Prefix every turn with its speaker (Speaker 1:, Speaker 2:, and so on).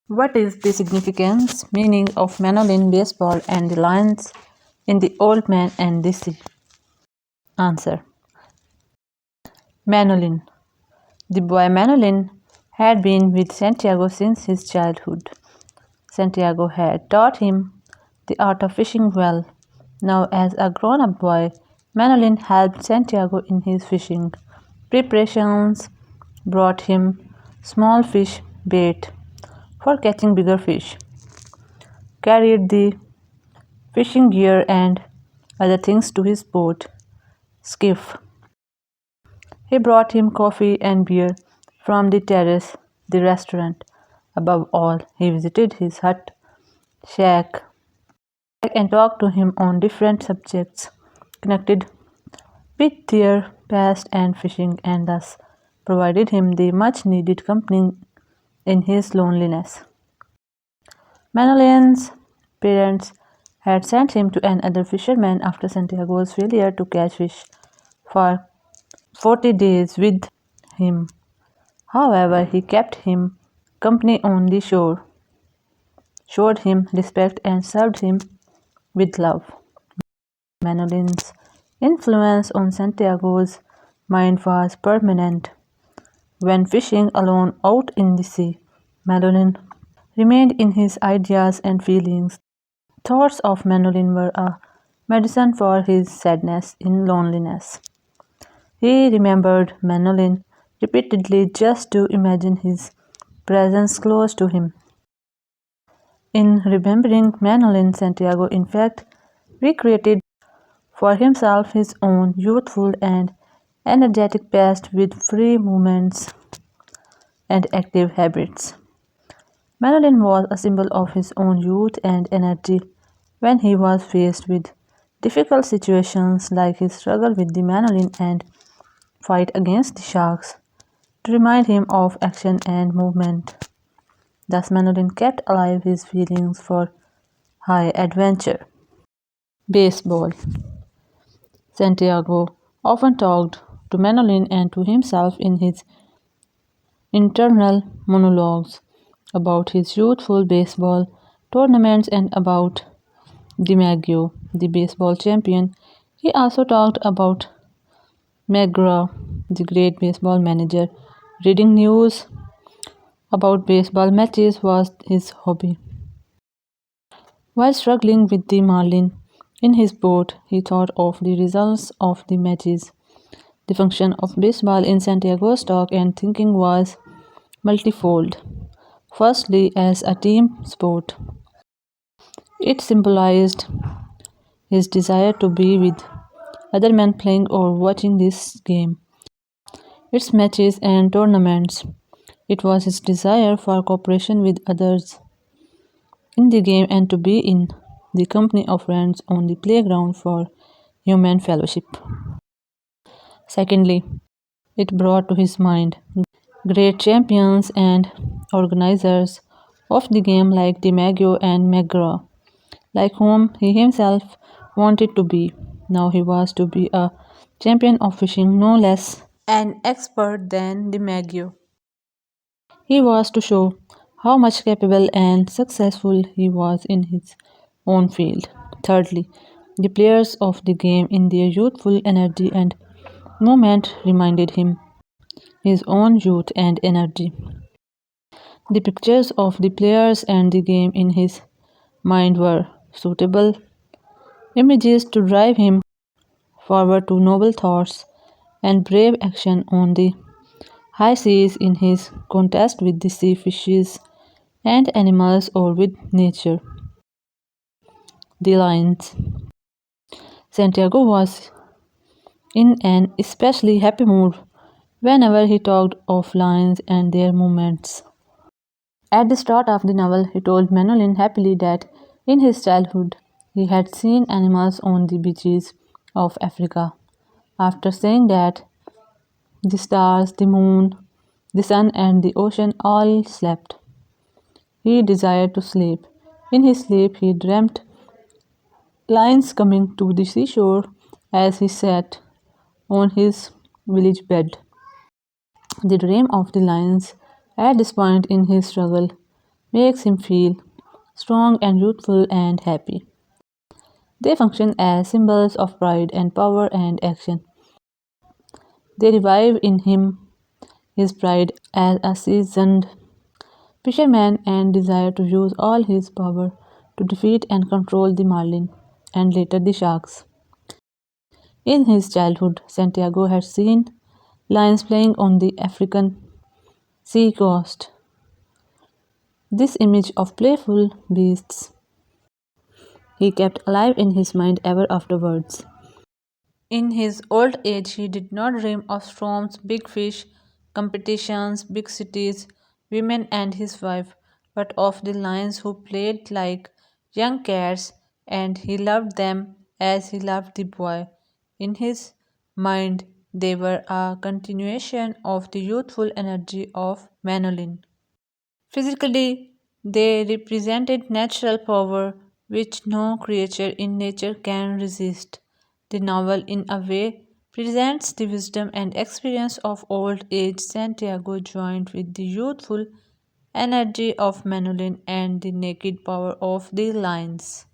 Speaker 1: What is the significance, meaning of Manolin baseball and the lines in The Old Man and the Sea? Answer. Manolin. The boy Manolin had been with Santiago since his childhood. Santiago had taught him the art of fishing well. Now, as a grown up boy, Manolin helped Santiago in his fishing preparations, brought him small fish bait for catching bigger fish, carried the fishing gear and other things to his boat, skiff. He brought him coffee and beer from the terrace, the restaurant. Above all, he visited his hut, shack, and talked to him on different subjects connected with their past and fishing, and thus provided him the much needed company in his loneliness. Manolin's parents had sent him to another fisherman after Santiago's failure to catch fish for 40 days with him. However, he kept him company on the shore, showed him respect, and served him with love. Manolin's influence on Santiago's mind was permanent. When fishing alone out in the sea, Manolin remained in his ideas and feelings. Thoughts of Manolin were a medicine for his sadness in loneliness. He remembered Manolin repeatedly just to imagine his presence close to him. In remembering Manolin, Santiago in fact recreated for himself his own youthful and energetic past with free movements and active habits. Manolin was a symbol of his own youth and energy when he was faced with difficult situations like his struggle with the Manolin and fight against the sharks, to remind him of action and movement. Thus, Manolin kept alive his feelings for high adventure. Baseball. Santiago often talked to Manolin and to himself in his internal monologues about his youthful baseball tournaments and about DiMaggio, the baseball champion. He also talked about McGraw, the great baseball manager. Reading news about baseball matches was his hobby. While struggling with the marlin in his boat, he thought of the results of the matches. The function of baseball in Santiago's talk and thinking was multifold. Firstly, as a team sport, it symbolized his desire to be with other men playing or watching this game. Its matches and tournaments, it was his desire for cooperation with others in the game and to be in the company of friends on the playground for human fellowship. Secondly, it brought to his mind great champions and organizers of the game like DiMaggio and McGraw, like whom he himself wanted to be. Now he was to be a champion of fishing, no less an expert than DiMaggio. He was to show how much capable and successful he was in his own field. Thirdly, the players of the game in their youthful energy and movement reminded him his own youth and energy. The pictures of the players and the game in his mind were suitable images to drive him forward to noble thoughts and brave action on the high seas in his contest with the sea fishes and animals or with nature. The lines. Santiago was in an especially happy mood whenever he talked of lions and their movements. At the start of the novel, he told Manolin happily that in his childhood he had seen animals on the beaches of Africa. After saying that the stars, the moon, the sun, and the ocean all slept, he desired to sleep. In his sleep, he dreamt lions coming to the seashore as he sat on his village bed. The dream of the lions at this point in his struggle makes him feel strong and youthful and happy. They function as symbols of pride and power and action. They revive in him his pride as a seasoned fisherman and desire to use all his power to defeat and control the marlin and later the sharks. In his childhood, Santiago had seen lions playing on the African sea coast. This image of playful beasts he kept alive in his mind ever afterwards. In his old age, he did not dream of storms, big fish, competitions, big cities, women, and his wife, but of the lions who played like young cats, and he loved them as he loved the boy. In his mind, they were a continuation of the youthful energy of Manolin. Physically, they represented natural power which no creature in nature can resist. The novel, in a way, presents the wisdom and experience of old age Santiago joined with the youthful energy of Manolin and the naked power of the lions.